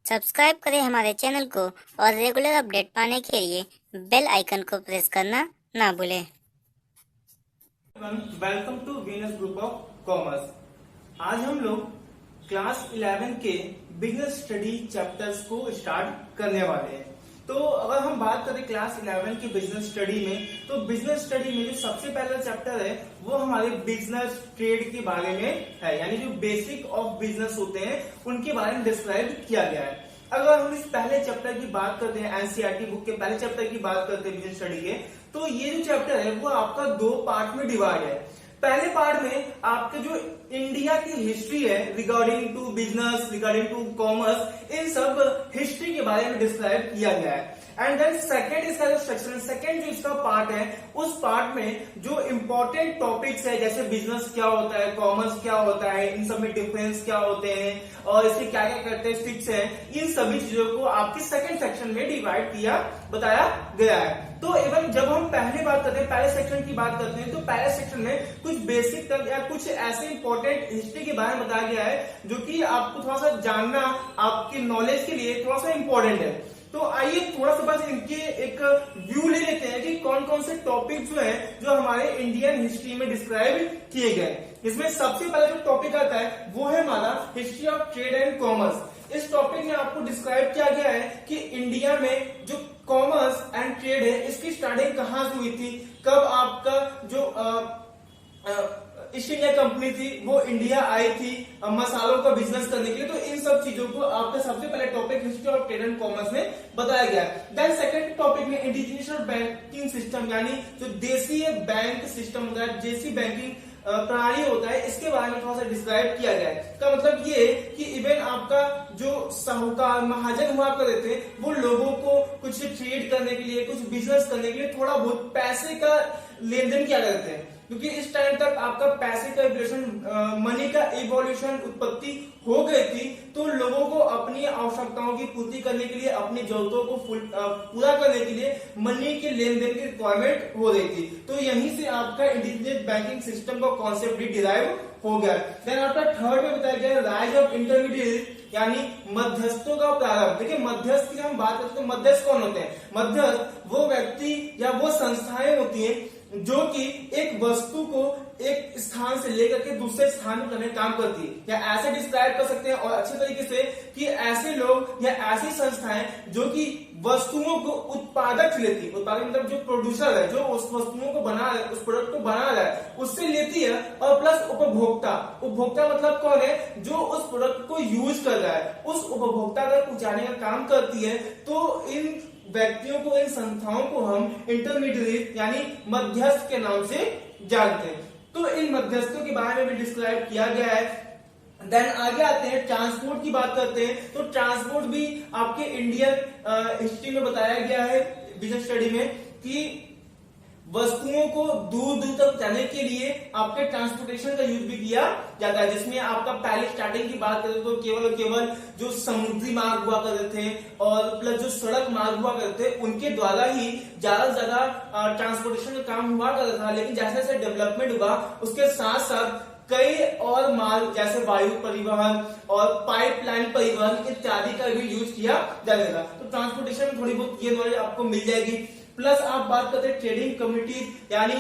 Subscribe करें हमारे channel को और रेगुलर अपडेट पाने के लिए बेल आइकन को प्रेस करना ना भूलें। Welcome to Venus group of commerce. आज हम लोग क्लास 11 के बिजनेस स्टडी चैप्टर्स को स्टार्ट करने वाले हैं। तो अगर हम बात करें क्लास 11 की बिजनेस स्टडी में, तो बिजनेस स्टडी में जो सबसे पहला चैप्टर है वो हमारे बिजनेस ट्रेड के बारे में है, यानी जो बेसिक ऑफ बिजनेस होते हैं उनके बारे में डिस्क्राइब किया गया है। अगर हम इस पहले चैप्टर की बात करते हैं, एनसीईआरटी बुक के पहले चैप्टर की बात करते हैं बिजनेस स्टडी के, तो ये जो चैप्टर है वो आपका दो पार्ट में डिवाइड है। पहले पार्ट में आपके जो इंडिया की हिस्ट्री है regarding to business, regarding to commerce, इन सब हिस्ट्री के बारे में डिस्क्राइब किया गया है। एंड देन सेकेंड इसका जो सेक्शन, सेकेंड जो इसका पार्ट है, उस पार्ट में जो इंपॉर्टेंट टॉपिक्स है जैसे बिजनेस क्या होता है, कॉमर्स क्या होता है, इन सब में डिफरेंस क्या होते हैं और इसके क्या क्या कैरेक्टरिस्टिक्स हैं, इन सभी चीजों को आपके सेकेंड सेक्शन में डिवाइड किया बताया गया है। तो इवन जब हम पहले बात करते हैं, पहले सेक्शन की बात करते हैं, तो पहले सेक्शन में कुछ बेसिक या कुछ ऐसे इंपॉर्टेंट हिस्ट्री के बारे में बताया गया है जो कि आपको थोड़ा सा जानना आपके नॉलेज के लिए थोड़ा सा इंपॉर्टेंट है। तो आइए थोड़ा सा बस इनके एक व्यू ले लेते हैं कि कौन कौन से टॉपिक जो है जो हमारे इंडियन हिस्ट्री में डिस्क्राइब किए गए। इसमें सबसे पहला जो टॉपिक आता है वो है हमारा history of trade and commerce. इस टॉपिक में आपको डिस्क्राइब किया गया है कि इंडिया में जो कॉमर्स एंड ट्रेड है इसकी स्टार्टिंग कहाँ से हुई थी, कब आपका जो ईस्ट इंडिया कंपनी थी वो इंडिया आई थी मसालों का बिजनेस करने के लिए। तो इन सब चीजों को आपका सबसे पहले topic history of trade and commerce में बताया गया है। देन सेकंड टॉपिक में इंडिजिनियस बैंकिंग सिस्टम, यानी जो देसी बैंक सिस्टम होता है, देसी बैंकिंग प्रणाली होता है, इसके बारे में थोड़ा सा डिस्क्राइब किया गया है। का मतलब ये कि इवन आपका जो साहूकार महाजन हुआ करते थे वो लोगों को कुछ ट्रेड करने के लिए, कुछ बिजनेस करने के लिए थोड़ा बहुत पैसे का लेन देन किया करते हैं, क्योंकि इस टाइम तक आपका पैसे का इवोल्यूशन, मनी का इवोल्यूशन उत्पत्ति हो गई थी। तो लोगों को अपनी आवश्यकताओं की पूर्ति करने के लिए, अपनी जरूरतों को पूरा करने के लिए मनी के लेन देन की रिक्वायरमेंट हो रही थी। तो यहीं से आपका इंडिजिनियस बैंकिंग सिस्टम का कॉन्सेप्ट भी डिराइव हो गया। देन आपका थर्ड में बताया गया राइज ऑफ इंटरमीडिएट, यानी मध्यस्थों का प्रारंभ। देखिए मध्यस्थ की हम बात करते हैं, मध्यस्थ कौन होते हैं? मध्यस्थ वो व्यक्ति या वो संस्थाएं होती हैं जो कि एक वस्तु को एक स्थान से लेकर के दूसरे स्थान में करने काम करती है, या ऐसे डिस्क्राइब कर सकते हैं और अच्छे तरीके से कि ऐसे लोग या ऐसी संस्थाएं जो कि वस्तुओं को उत्पादक लेती है, उत्पादक मतलब जो प्रोड्यूसर है, जो उस वस्तुओं को बना रहा है, उस प्रोडक्ट को बना रहा है, उससे लेती है, और प्लस उपभोक्ता। उपभोक्ता मतलब कौन है? जो उस प्रोडक्ट को यूज कर रहा है, उस उपभोक्ता तक पहुंचाने का काम करती है। तो इन व्यक्तियों को, इन संस्थाओं को हम इंटरमीडिएट यानी मध्यस्थ के नाम से जानते हैं। तो इन मध्यस्थों के बारे में भी डिस्क्राइब किया गया है। देन आगे आते हैं, ट्रांसपोर्ट की बात करते हैं। तो ट्रांसपोर्ट भी आपके इंडियन हिस्ट्री में बताया गया है बिजनेस स्टडी में कि वस्तुओं को दूर दूर तक जाने के लिए आपके ट्रांसपोर्टेशन का यूज भी किया जाता है, जिसमें आपका पहले स्टार्टिंग की बात करें तो केवल जो समुद्री मार्ग हुआ करते थे और प्लस जो सड़क मार्ग हुआ करते थे उनके द्वारा ही ज्यादा से ज्यादा ट्रांसपोर्टेशन का काम हुआ करता था। लेकिन जैसे जैसे डेवलपमेंट हुआ उसके साथ साथ कई और मार्ग जैसे वायु परिवहन और पाइपलाइन परिवहन इत्यादि का भी यूज किया जाने लगा। तो ट्रांसपोर्टेशन में थोड़ी बहुत ये नॉलेज आपको मिल जाएगी। प्लस आप बात करते हैं ट्रेडिंग कम्युनिटी, यानी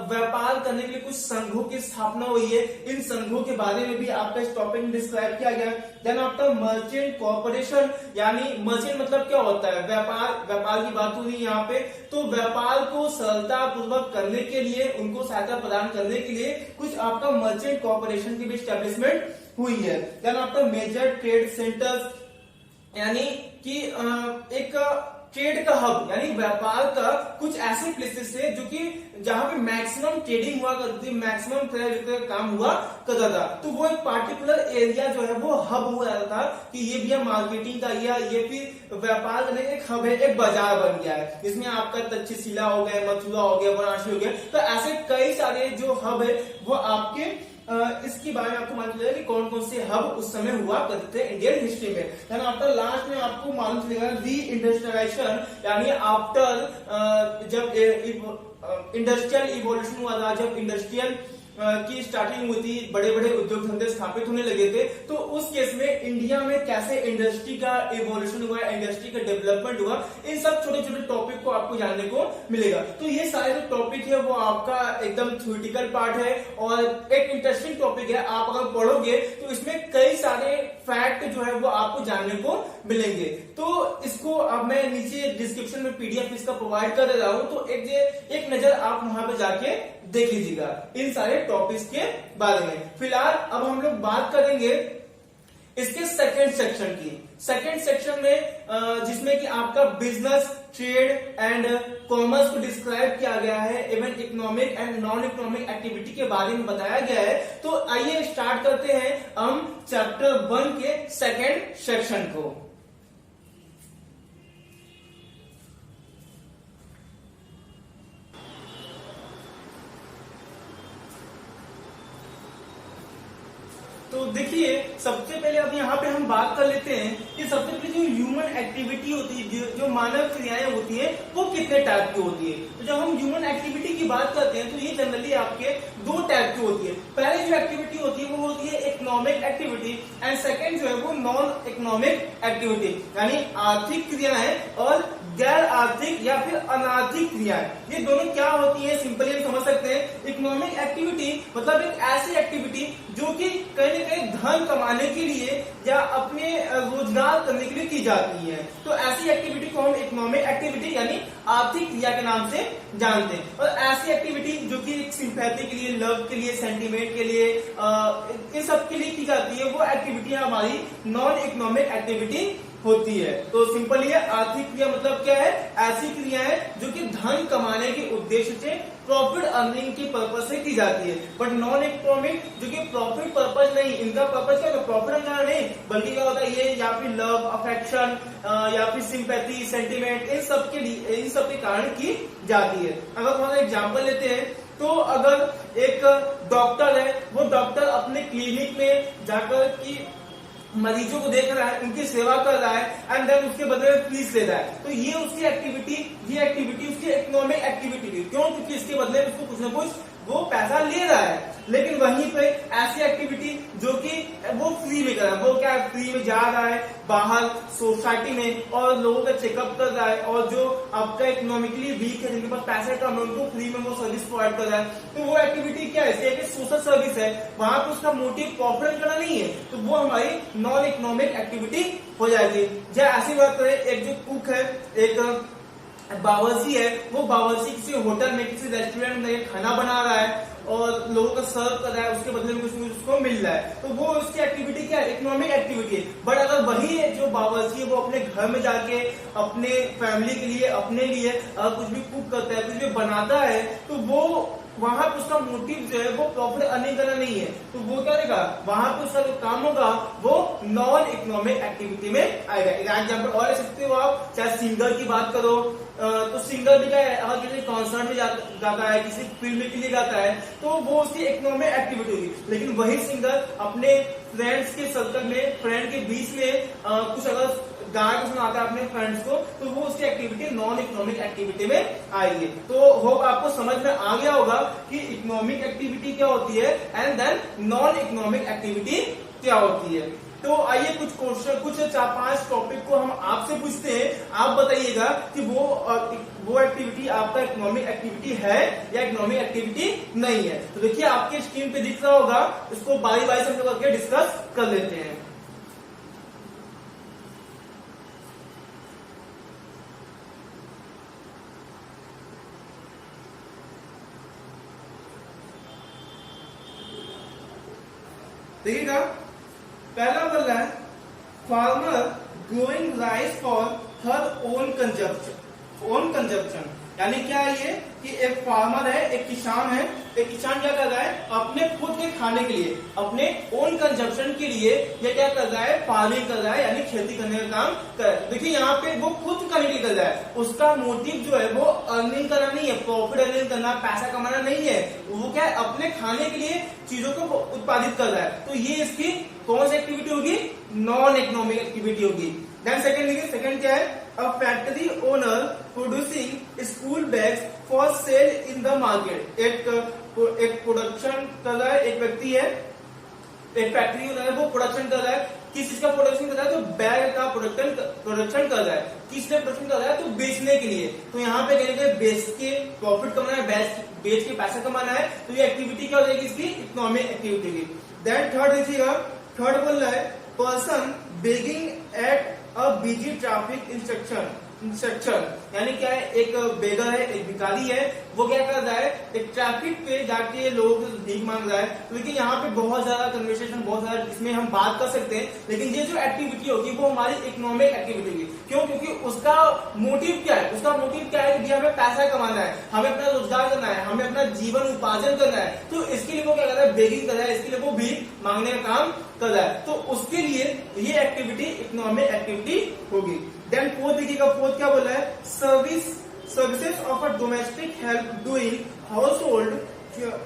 व्यापार करने के लिए कुछ संघों की स्थापना हुई है। इन संघों के बारे में भी आपका इस टॉपिक में डिस्क्राइब किया गया। देन आपका मर्चेंट कॉर्पोरेशन, यानी मर्चेंट मतलब क्या होता है? व्यापार की बात हो रही है यहाँ पे। तो व्यापार को सरलता पूर्वक करने के लिए, उनको सहायता प्रदान करने के लिए कुछ आपका मर्चेंट कॉर्पोरेशन की भी स्टैब्लिशमेंट हुई है। देन आपका मेजर ट्रेड सेंटर्स, यानी कि एक ट्रेड का हब, यानी व्यापार का कुछ ऐसे प्लेसेस है जो कि जहां पे मैक्सिमम ट्रेडिंग हुआ करती है, मैक्सिमम क्रय विक्रय का काम हुआ करता था। तो वो एक पार्टिकुलर एरिया जो है वो हब हुआ जाता था कि ये भी मार्केटिंग का या ये फिर व्यापार करने का एक हब है, एक बाजार बन गया है, जिसमें आपका तक्षशिला हो गया, मथुरा हो गया, वाराणसी हो गया। तो ऐसे कई सारे जो हब है वो आपके इसके बारे में आपको मालूम चलेगा कि कौन कौन से हब उस समय हुआ करते थे इंडियन हिस्ट्री में। देन आफ्टर लास्ट में आपको मालूम चलेगा री इंडस्ट्रियलाइजेशन, यानी आफ्टर जब इंडस्ट्रियल इवोल्यूशन हुआ था, जब इंडस्ट्रियल की स्टार्टिंग हुई थी, बड़े बड़े उद्योग धंधे स्थापित होने लगे थे, तो उस केस में इंडिया में कैसे इंडस्ट्री का इवोल्यूशन हुआ, इंडस्ट्री का डेवलपमेंट हुआ, इन सब छोटे छोटे टॉपिक को आपको जानने को मिलेगा। तो ये सारे जो टॉपिक है वो आपका एकदम थ्योरेटिकल पार्ट है और एक इंटरेस्टिंग टॉपिक है। आप अगर पढ़ोगे तो इसमें कई सारे फैक्ट जो है वो आपको जानने को मिलेंगे। तो इसको अब मैं नीचे डिस्क्रिप्शन में पीडीएफ इसका प्रोवाइड कर दे रहा हूं, तो एक नजर आप वहां पे जाके देख लीजिएगा इन सारे टॉपिक्स के बारे में। फिलहाल अब हम लोग बात करेंगे इसके सेकंड सेक्शन की। सेकंड सेक्शन में जिसमें कि आपका बिजनेस, ट्रेड एंड कॉमर्स को डिस्क्राइब किया गया है, even economic and non economic activity के बारे में बताया गया है। तो आइए स्टार्ट करते हैं हम चैप्टर 1 के सेकंड सेक्शन को। तो देखिए, सबसे पहले अब यहाँ पे हम बात कर लेते हैं कि सबसे पहले जो ह्यूमन एक्टिविटी होती है, जो मानव क्रियाएं होती है, वो कितने टाइप की होती है। तो जब हम ह्यूमन एक्टिविटी की बात करते हैं तो ये जनरली आपके दो टाइप की होती है। पहले जो एक्टिविटी होती है वो होती है इकोनॉमिक एक्टिविटी एंड सेकेंड जो है वो नॉन इकोनॉमिक एक्टिविटी, यानी आर्थिक क्रियाएं और गैर आर्थिक या फिर अनार्थिक क्रियाएं। ये दोनों क्या होती है, सिंपली हम समझ सकते हैं। इकोनॉमिक एक्टिविटी मतलब एक ऐसी एक्टिविटी जो कि कहीं न कहीं धन कमाने के लिए या अपने रोजगार करने के लिए की जाती है। तो ऐसी एक्टिविटी को हम इकोनॉमिक एक्टिविटी यानी आर्थिक क्रिया के नाम से जानते हैं। और ऐसी एक्टिविटी जो कि सिंपैथी के लिए, लव के लिए, सेंटिमेंट के लिए, इन सब के लिए की जाती है, वो एक्टिविटी हमारी नॉन इकोनॉमिक एक्टिविटी होती है। तो सिंपल ये आर्थिक क्रिया मतलब क्या है, ऐसी क्रियाएं जो कि धन कमाने के उद्देश्य से, प्रॉफिट अर्निंग के पर्पज से की जाती है। बट नॉन इकोनॉमिक जो कि प्रॉफिट पर्पज नहीं, इनका पर्पज क्या है, प्रॉफिट अर्निंग नहीं, बल्कि क्या होता है ये या फिर लव, अफेक्शन या फिर सिंपैथी, सेंटिमेंट, इन सब के लिए, इन सब के कारण की जाती है। अगर हमारा एग्जाम्पल लेते हैं तो अगर एक डॉक्टर है, वो डॉक्टर अपने क्लिनिक में जाकर की मरीजों को देख रहा है, उनकी सेवा कर रहा है एंड देन उसके बदले में फीस ले रहा है, तो ये उसकी एक्टिविटी, ये एक्टिविटी उसकी इकोनॉमिक एक्टिविटी थी। क्यों? क्योंकि इसके बदले में उसको कुछ ना कुछ वो पैसा ले रहा है। लेकिन वहीं पे ऐसी एक्टिविटी जो कि वो फ्री में कर रहा है, वो क्या फ्री में जा रहा है बाहर सोसाइटी में और लोगों का चेकअप कर रहा है, और जो आपका इकोनॉमिकली वीक है, जिनके पास पैसे कम है, उनको फ्री में वो सर्विस प्रोवाइड कर रहा है। तो वो एक्टिविटी क्या है, एक सोशल सर्विस है, वहां पर उसका मोटिव प्रॉफिट करना नहीं है, तो वो हमारी नॉन इकोनॉमिक एक्टिविटी हो जाएगी। जब ऐसी बात करें, एक जो कुक है, एक बावर्ची है, वो बावर्ची किसी होटल में, किसी रेस्टोरेंट में खाना बना रहा है और लोगों को सर्व कर रहा है, उसके बदले में उसको मिल रहा है, तो वो उसकी एक्टिविटी क्या है, इकोनॉमिक एक्टिविटी है। बट अगर वही है जो बावर्ची है, वो अपने घर में जाके अपने फैमिली के लिए, अपने लिए कुछ भी कुक करता है, कुछ भी बनाता है, तो वो वहां पर उसका मोटिव जो है वो प्रॉफिट अर्निंग करना नहीं है, तो वो क्या रहेगा, वहां पर उसका जो काम होगा वो नॉन इकोनॉमिक एक्टिविटी में आएगा। एक एग्जाम्पल और ले सकते हो आप, चाहे सिंगर की बात करो, तो सिंगर भी क्या है, अगर किसी कॉन्सर्ट में गाता है, किसी फिल्म के लिए गाता है, तो वो उसकी इकोनॉमिक एक्टिविटी होगी। लेकिन वही सिंगर अपने फ्रेंड्स के सर्कल में, फ्रेंड के बीच में कुछ अगर गा के सुनाता है अपने फ्रेंड्स को, तो वो उसकी एक्टिविटी नॉन इकोनॉमिक एक्टिविटी में आएगी। तो होप आपको समझ में आ गया होगा कि इकोनॉमिक एक्टिविटी क्या होती है and then non economic activity क्या होती है। तो आइए कुछ क्वेश्चन, कुछ 4-5 टॉपिक को हम आपसे पूछते हैं, आप बताइएगा कि वो एक्टिविटी आपका इकोनॉमिक एक्टिविटी है या इकोनॉमिक एक्टिविटी नहीं है। तो देखिए आपके स्क्रीन पे दिख रहा होगा, इसको बारी बारी से हम लोग करके डिस्कस कर लेते हैं। देखिएगा, पहला बोल रहा है farmer growing rice for her own consumption. यानी क्या है ये कि एक फार्मर है, एक किसान है, एक किसान क्या कर रहा है, अपने खुद के खाने के लिए, अपने ओन कंजप्शन के लिए ये क्या कर रहा है, फार्मिंग कर रहा है, यानी खेती करने का काम कर रहा है। देखिए यहाँ पे वो खुद करने के लिए कर रहा है, उसका मोटिव जो है वो अर्निंग करना नहीं है, प्रॉफिट अर्निंग करना, पैसा कमाना नहीं है, वो क्या है, अपने खाने के लिए चीजों को उत्पादित कर रहा है। तो ये इसकी कौन सी एक्टिविटी होगी? नॉन इकोनॉमिक एक्टिविटी होगी। देन सेकंड देखिए, सेकंड क्या है? A factory owner producing school bags for sale in the market. एक प्रोडक्शन कर रहा है, एक व्यक्ति है, एक फैक्ट्री ओनर है, वो प्रोडक्शन कर रहा है। किस चीज का प्रोडक्शन कर रहा है? तो बैग का प्रोडक्शन कर रहा है। किस लिए प्रोडक्शन कर रहा है? तो बेचने के लिए। तो यहाँ पे कहेंगे बेच के प्रॉफिट कमाना है, बेच के पैसा कमाना है। तो ये एक्टिविटी क्या हो जाएगी? इसकी इकोनॉमिक एक्टिविटी की। देन थर्ड देखिएगा, थर्ड बोल रहा है person begging at a busy traffic instruction, यानी क्या है? एक बेगर है, एक भिखारी है, वो क्या कर रहा है? एक ट्रैफिक पे जाके लोग भीख मांग रहा है। तो लेकिन यहाँ पे बहुत ज्यादा कन्वर्सेशन, बहुत ज्यादा इसमें हम बात कर सकते हैं, लेकिन ये जो एक्टिविटी होगी वो हमारी इकोनॉमिक एक्टिविटी होगी। क्यों? क्योंकि उसका मोटिव क्या है? उसका मोटिव क्या है कि हमें पैसा कमाना है, हमें अपना रोजगार करना है, हमें अपना जीवन उपार्जन करना है। तो इसके लिए वो क्या कर रहा है? बेगिंग कर रहा है, इसके लिए वो भीख मांगने का काम कर रहा है। तो उसके लिए ये एक्टिविटी इकोनॉमिक एक्टिविटी होगी। देन फोर्थ देखिएगा, फोर्थ क्या बोला है? Services of a domestic help doing household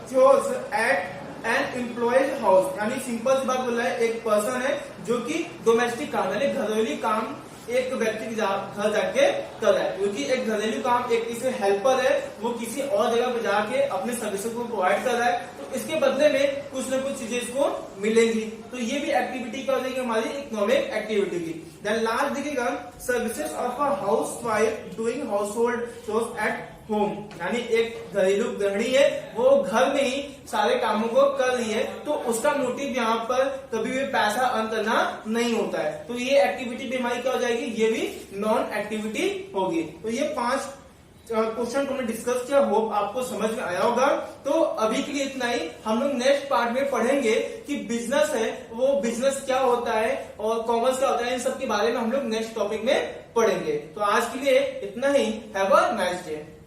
chores at an employer's house, यानी सिंपल सी बात बोल रहा है, एक पर्सन है जो कि डोमेस्टिक काम यानी घरेलू काम एक व्यक्ति के घर जाके कर रहा है। क्योंकि एक घरेलू काम एक किसी हेल्पर है, वो किसी और जगह पे जाके अपने सर्विसेज को प्रोवाइड कर रहा है, तो इसके बदले में कुछ न कुछ चीजें इसको मिलेंगी। तो ये भी एक्टिविटी क्या हो जाएगी? हमारी इकोनॉमिक एक्टिविटी की। देन लास्ट देखिएगा, services of a house wife doing household chores at home, यानी एक घरेलू गृहिणी है, वो घर में ही सारे कामों को कर रही है। तो उसका मोटिव यहाँ पर कभी भी पैसा अर्न करना नहीं होता है। तो ये एक्टिविटी भी हमारी क्या हो जाएगी? ये भी नॉन एक्टिविटी होगी। तो ये 5 क्वेश्चन को हमने डिस्कस किया, होप आपको समझ में आया होगा। तो अभी के लिए इतना ही। हम लोग नेक्स्ट पार्ट में पढ़ेंगे कि बिजनेस है वो बिजनेस क्या होता है और कॉमर्स क्या होता है, इन सब के बारे में हम लोग नेक्स्ट टॉपिक में पढ़ेंगे। तो आज के लिए इतना ही। Have a nice day.